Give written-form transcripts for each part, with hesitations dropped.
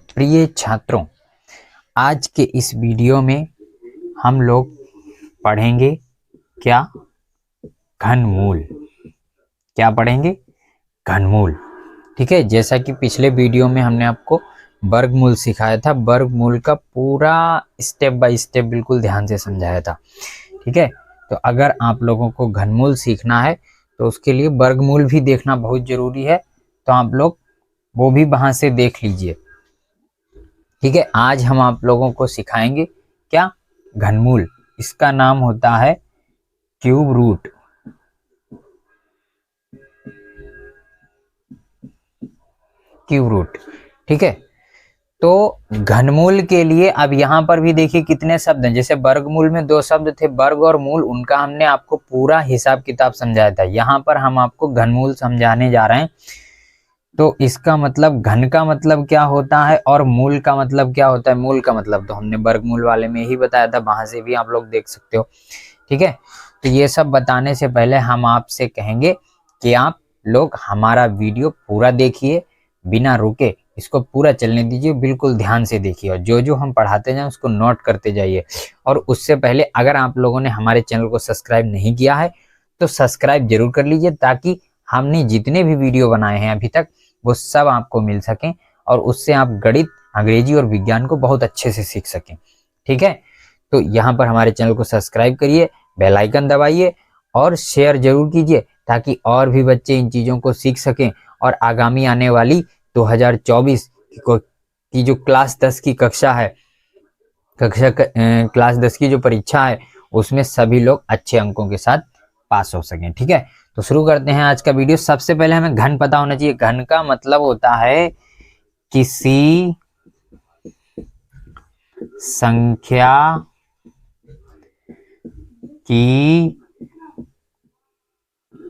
प्रिय छात्रों, आज के इस वीडियो में हम लोग पढ़ेंगे क्या? घनमूल। क्या पढ़ेंगे? घनमूल। ठीक है, जैसा कि पिछले वीडियो में हमने आपको वर्गमूल सिखाया था, वर्गमूल का पूरा स्टेप बाय स्टेप बिल्कुल ध्यान से समझाया था। ठीक है, तो अगर आप लोगों को घनमूल सीखना है तो उसके लिए वर्गमूल भी देखना बहुत जरूरी है, तो आप लोग वो भी वहां से देख लीजिए। ठीक है, आज हम आप लोगों को सिखाएंगे क्या? घनमूल। इसका नाम होता है क्यूब रूट। Cube root. ठीक है, तो घनमूल के लिए अब यहाँ पर भी देखिए कितने शब्द हैं। जैसे वर्गमूल में 2 शब्द थे, वर्ग और मूल, उनका हमने आपको पूरा हिसाब किताब समझाया था। यहाँ पर हम आपको घनमूल समझाने जा रहे हैं। तो इसका मतलब घन का मतलब क्या होता है और मूल का मतलब क्या होता है। मूल का मतलब तो हमने वर्गमूल वाले में ही बताया था, वहां से भी आप लोग देख सकते हो। ठीक है, तो ये सब बताने से पहले हम आपसे कहेंगे कि आप लोग हमारा वीडियो पूरा देखिए, बिना रुके इसको पूरा चलने दीजिए, बिल्कुल ध्यान से देखिए और जो जो हम पढ़ाते जाएं उसको नोट करते जाइए। और उससे पहले अगर आप लोगों ने हमारे चैनल को सब्सक्राइब नहीं किया है तो सब्सक्राइब जरूर कर लीजिए, ताकि हमने जितने भी वीडियो बनाए हैं अभी तक वो सब आपको मिल सकें और उससे आप गणित, अंग्रेजी और विज्ञान को बहुत अच्छे से सीख सकें। ठीक है, तो यहाँ पर हमारे चैनल को सब्सक्राइब करिए, बेल आइकन दबाइए और शेयर जरूर कीजिए, ताकि और भी बच्चे इन चीज़ों को सीख सकें और आगामी आने वाली 2024 की जो क्लास 10 की कक्षा है, क्लास 10 की जो परीक्षा है, उसमें सभी लोग अच्छे अंकों के साथ पास हो सकें। ठीक है, तो शुरू करते हैं आज का वीडियो। सबसे पहले हमें घन पता होना चाहिए। घन का मतलब होता है किसी संख्या की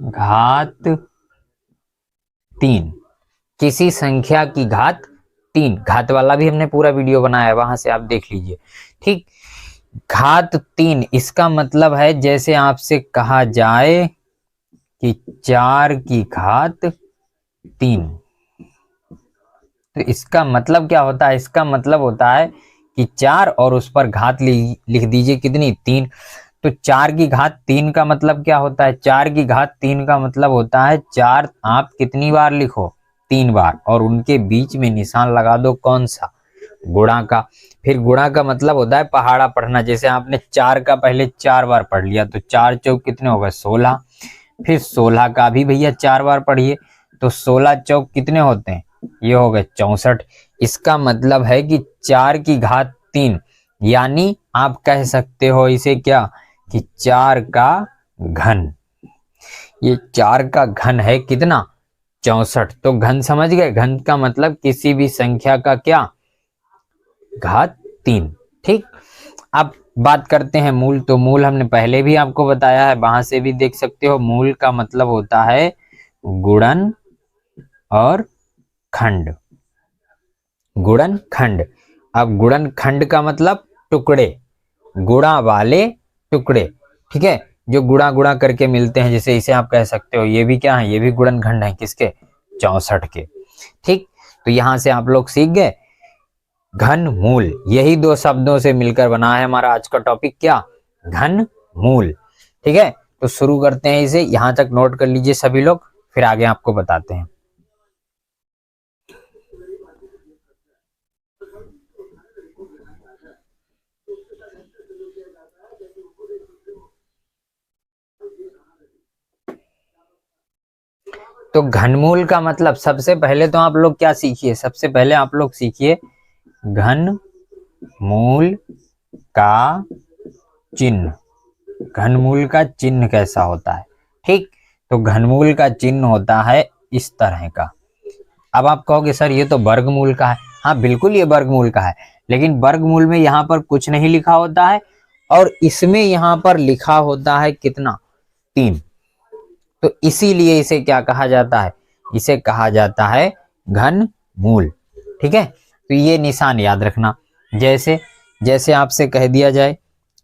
घात 3। किसी संख्या की घात 3, घात वाला भी हमने पूरा वीडियो बनाया है, वहां से आप देख लीजिए। ठीक, घात 3 इसका मतलब है जैसे आपसे कहा जाए कि 4 की घात 3, तो इसका मतलब क्या होता है? इसका मतलब होता है कि 4 और उस पर घात लिख दीजिए कितनी? 3। तो 4 की घात 3 का मतलब क्या होता है? 4 की घात 3 का मतलब होता है 4 आप कितनी बार लिखो? 3 बार, और उनके बीच में निशान लगा दो कौन सा? गुणा का। फिर गुणा का मतलब होता है पहाड़ा पढ़ना। जैसे आपने 4 का पहले 4 बार पढ़ लिया तो 4 चौक कितने हो गए? 16। फिर 16 का भी भैया 4 बार पढ़िए तो 16 चौक कितने होते हैं? ये हो गए 64। इसका मतलब है कि 4 की घात 3, यानी आप कह सकते हो इसे क्या, कि 4 का घन। ये 4 का घन है कितना? 64। तो घन समझ गए? घन का मतलब किसी भी संख्या का क्या? घात 3। ठीक, अब बात करते हैं मूल। तो मूल हमने पहले भी आपको बताया है, वहां से भी देख सकते हो। मूल का मतलब होता है गुणन और खंड। गुणन खंड। अब गुणन खंड का मतलब टुकड़े, गुणा वाले टुकड़े। ठीक है, जो गुणा गुणा करके मिलते हैं, जैसे इसे आप कह सकते हो ये भी क्या है? ये भी गुणन खंड है। किसके? 64 के। ठीक, तो यहां से आप लोग सीख गए घन मूल। यही 2 शब्दों से मिलकर बना है हमारा आज का टॉपिक, क्या? घन मूल। ठीक है, तो शुरू करते हैं इसे। यहां तक नोट कर लीजिए सभी लोग, फिर आगे आपको बताते हैं। तो घनमूल का मतलब सबसे पहले तो आप लोग क्या सीखिए? सबसे पहले आप लोग सीखिए घन मूल का चिन्ह। घनमूल का चिन्ह कैसा होता है? ठीक, तो घनमूल का चिन्ह होता है इस तरह का। अब आप कहोगे सर ये तो वर्गमूल का है। हाँ बिल्कुल, ये वर्गमूल का है, लेकिन वर्गमूल में यहाँ पर कुछ नहीं लिखा होता है और इसमें यहाँ पर लिखा होता है कितना? 3। तो इसीलिए इसे क्या कहा जाता है? इसे कहा जाता है घन मूल। ठीक है, तो ये निशान याद रखना। जैसे जैसे आपसे कह दिया जाए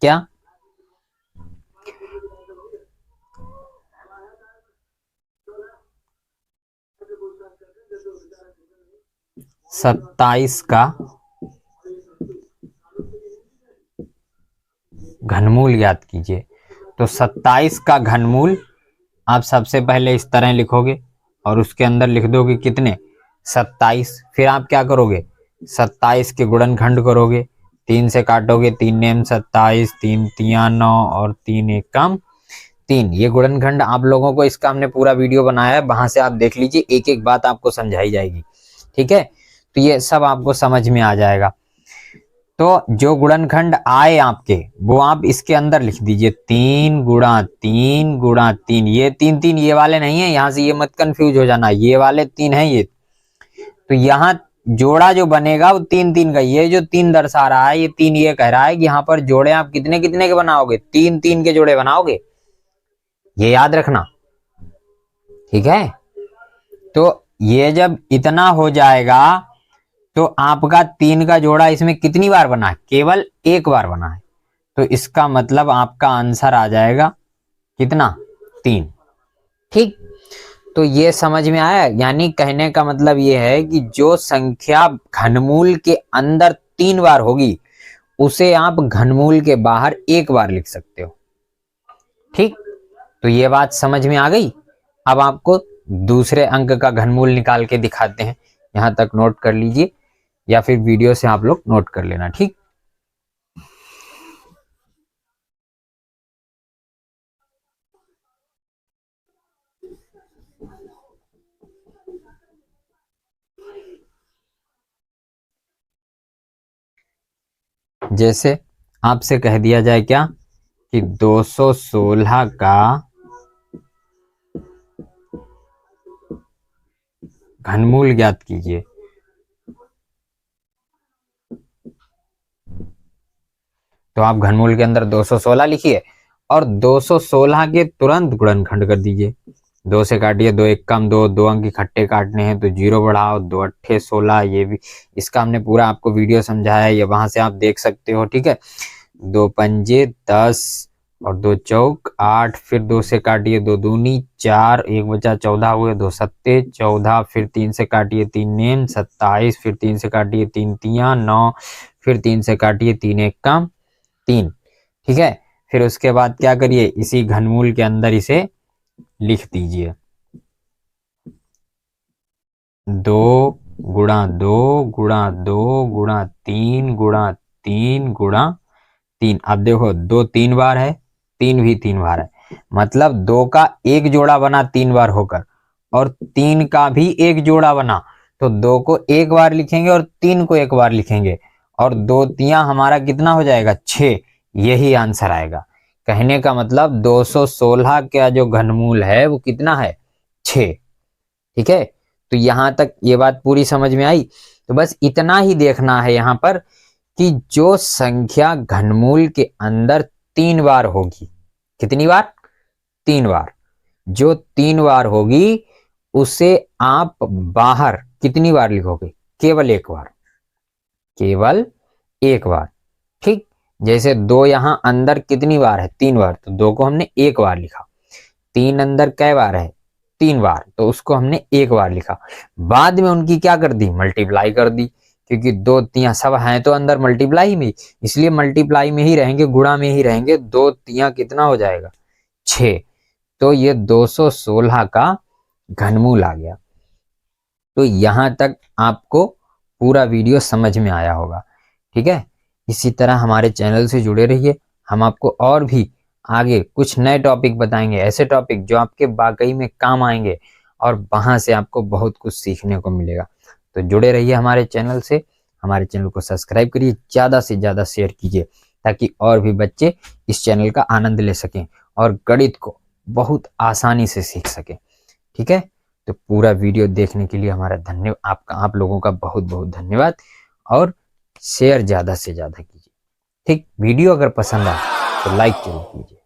क्या, 27 का घनमूल ज्ञात कीजिए। तो 27 का घनमूल आप सबसे पहले इस तरह लिखोगे और उसके अंदर लिख दोगे कितने 27। फिर आप क्या करोगे 27 के गुणनखंड करोगे, 3 से काटोगे, 3 नेम 27, 3 तिया 9 और 3 एकम 3। ये गुणनखंड आप लोगों को इसका हमने पूरा वीडियो बनाया है, वहां से आप देख लीजिए, एक एक बात आपको समझाई जाएगी। ठीक है, तो ये सब आपको समझ में आ जाएगा। तो जो गुणनखंड आए आपके वो आप इसके अंदर लिख दीजिए, 3 गुणा 3 गुणा 3। ये 3 3 ये वाले नहीं है, यहां से ये मत कंफ्यूज हो जाना, ये वाले 3 है ये। तो यहाँ जोड़ा जो बनेगा वो 3 3 का, ये जो 3 दर्शा रहा है ये 3 ये कह रहा है कि यहाँ पर जोड़े आप कितने कितने के बनाओगे, 3 3 के जोड़े बनाओगे, ये याद रखना। ठीक है, तो ये जब इतना हो जाएगा तो आपका 3 का जोड़ा इसमें कितनी बार बना है, केवल एक बार बना है। तो इसका मतलब आपका आंसर आ जाएगा कितना 3। ठीक, तो ये समझ में आया। यानी कहने का मतलब ये है कि जो संख्या घनमूल के अंदर 3 बार होगी उसे आप घनमूल के बाहर एक बार लिख सकते हो। ठीक, तो ये बात समझ में आ गई। अब आपको दूसरे अंक का घनमूल निकाल के दिखाते हैं, यहां तक नोट कर लीजिए या फिर वीडियो से आप लोग नोट कर लेना। ठीक, जैसे आपसे कह दिया जाए क्या कि 216 का घनमूल ज्ञात कीजिए। तो आप घनमूल के अंदर 216 लिखिए और 216 के तुरंत गुणनखंड कर दीजिए। 2 से काटिए, 2 एक कम 2, 2 अंक इकट्ठे काटने हैं तो 0 बढ़ाओ, 2 अट्ठे 16। ये भी इसका हमने पूरा आपको वीडियो समझाया है, ये वहां से आप देख सकते हो। ठीक है, 2 पंजे 10 और 2 चौक 8, फिर 2 से काटिए, 2 दूनी 4, 1 बचा 14 हुए, 2 सत्ते 14, फिर 3 से काटिए, 3 नेम 27, फिर 3 से काटिए, 3 तिया 9, फिर 3 से काटिए, 3 एक कम 3। ठीक है, फिर उसके बाद क्या करिए, इसी घनमूल के अंदर इसे लिख दीजिए, 2 गुणा 2 गुणा 2 गुणा 3 गुणा 3 गुणा 3। अब देखो 2 3 बार है, 3 भी 3 बार है, मतलब 2 का एक जोड़ा बना 3 बार होकर और 3 का भी एक जोड़ा बना। तो 2 को एक बार लिखेंगे और 3 को एक बार लिखेंगे और 2 तिया हमारा कितना हो जाएगा 6। यही आंसर आएगा। कहने का मतलब 216 का जो घनमूल है वो कितना है 6। ठीक है, तो यहां तक ये बात पूरी समझ में आई। तो बस इतना ही देखना है यहां पर कि जो संख्या घनमूल के अंदर 3 बार होगी, कितनी बार 3 बार, जो 3 बार होगी उसे आप बाहर कितनी बार लिखोगे, केवल एक बार, केवल एक बार। ठीक, जैसे 2 यहां अंदर कितनी बार है 3 बार, तो 2 को हमने एक बार लिखा। 3 अंदर कै बार है 3 बार, तो उसको हमने एक बार लिखा। बाद में उनकी क्या कर दी, मल्टीप्लाई कर दी, क्योंकि 2 तिया सब हैं तो अंदर मल्टीप्लाई में, इसलिए मल्टीप्लाई में ही रहेंगे, गुणा में ही रहेंगे। 2 तिया कितना हो जाएगा 6। तो ये 216 का घनमूल आ गया। तो यहां तक आपको पूरा वीडियो समझ में आया होगा। ठीक है, इसी तरह हमारे चैनल से जुड़े रहिए, हम आपको और भी आगे कुछ नए टॉपिक बताएंगे, ऐसे टॉपिक जो आपके वाकई में काम आएंगे और वहां से आपको बहुत कुछ सीखने को मिलेगा। तो जुड़े रहिए हमारे चैनल से, हमारे चैनल को सब्सक्राइब करिए, ज़्यादा से ज़्यादा शेयर कीजिए ताकि और भी बच्चे इस चैनल का आनंद ले सकें और गणित को बहुत आसानी से सीख सकें। ठीक है, तो पूरा वीडियो देखने के लिए हमारा धन्यवाद, आप लोगों का बहुत बहुत धन्यवाद और शेयर ज़्यादा से ज़्यादा कीजिए। ठीक, वीडियो अगर पसंद आए तो लाइक जरूर कीजिए।